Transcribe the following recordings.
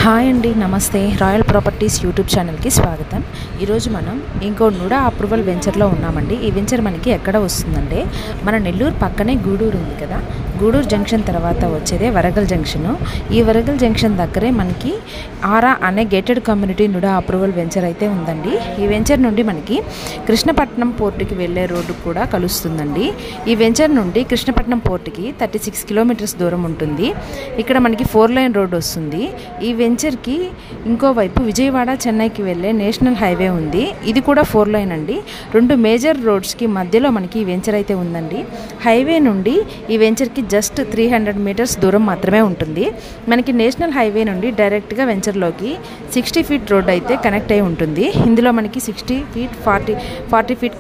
Hi అండి, నమస్తే. Royal properties YouTube ఛానల్కి స్వాగతం. ఈరోజు మనం ఇంకోనూడా అప్రూవల్ వెంచర్లో ఉన్నామండి. ఈ వెంచర్ మనకి ఎక్కడ వస్తుందంటే మన నెల్లూరు పక్కనే గూడూరు ఉంది కదా, గూడూరు జంక్షన్ తర్వాత వచ్చేదే వరగల్ జంక్షను. ఈ వరగల్ జంక్షన్ దగ్గరే మనకి ఆరా అనే gated community NUDA approval venture అయితే ఉందండి. ఈ వెంచర్ నుండి మనకి కృష్ణపట్నం పోర్టుకి వెళ్ళే రోడ్డు కూడా కలుస్తుందండి. ఈ వెంచర్ నుండి కృష్ణపట్నం పోర్టుకి 36 కిలోమీటర్స్ దూరం ఉంటుంది. ఇక్కడ మనకి 4 లైన్ రోడ్ వస్తుంది. ఈ వెంచర్కి ఇంకోవైపు విజయవాడ చెన్నైకి వెళ్ళే నేషనల్ హైవే ఉంది. ఇది కూడా 4 లైన్ అండి. 2 మేజర్ రోడ్స్కి మధ్యలో మనకి ఈ వెంచర్ అయితే ఉందండి. హైవే నుండి ఈ వెంచర్కి జస్ట్ 300 మీటర్స్ దూరం మాత్రమే ఉంటుంది. మనకి నేషనల్ హైవే నుండి డైరెక్ట్గా వెంచర్లోకి 60 ఫీట్ రోడ్ అయితే కనెక్ట్ అయి ఉంటుంది. ఇందులో మనకి 60 feet 40 feet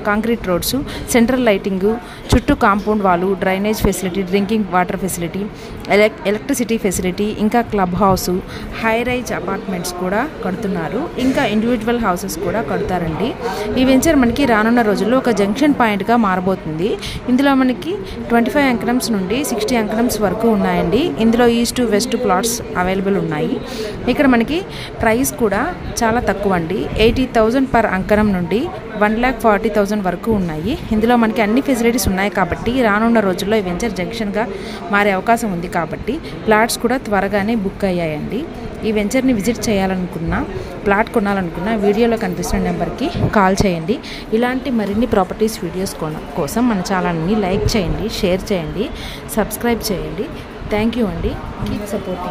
concrete roads, central lighting, చుట్టూ కాంపౌండ్ వాళ్ళు, drainage facility, drinking water facility, electricity facility, ఇంకా club house, high rise apartments కూడా కడుతున్నారు. ఇంకా ఇండివిజువల్ హౌసెస్ కూడా కడతారండి. ఈ వెంచర్ మనకి రానున్న రోజుల్లో ఒక జంక్షన్ పాయింట్గా మారబోతుంది. ఇందులో మనకి 25 అంకణమ్స్ నుండి 60 అంకణమ్స్ వరకు ఉన్నాయండి. ఇందులో ఈస్ట్ వెస్ట్ ప్లాట్స్ అవైలబుల్ ఉన్నాయి. ఇక్కడ మనకి ప్రైస్ కూడా చాలా తక్కువ అండి. 80,000 పర్ అంకణం నుండి 1,40,000 వరకు ఉన్నాయి. ఇందులో మనకి అన్ని ఫెసిలిటీస్ ఉన్నాయి కాబట్టి రానున్న రోజుల్లో ఈ వెంచర్ జంక్షన్గా మారే అవకాశం ఉంది కాబట్టి ప్లాట్స్ కూడా త్వరగానే బుక్ అయ్యాయండి. ఈ వెంచర్ని విజిట్ చేయాలనుకున్నా, ప్లాట్ కొనాలనుకున్నా వీడియోలో కనిపిస్తున్న నెంబర్కి కాల్ చేయండి. ఇలాంటి మరిన్ని ప్రాపర్టీస్ వీడియోస్ కోసం మన ఛానల్ని లైక్ చేయండి, షేర్ చేయండి, సబ్స్క్రైబ్ చేయండి. థ్యాంక్ యూ అండి. Keep supporting.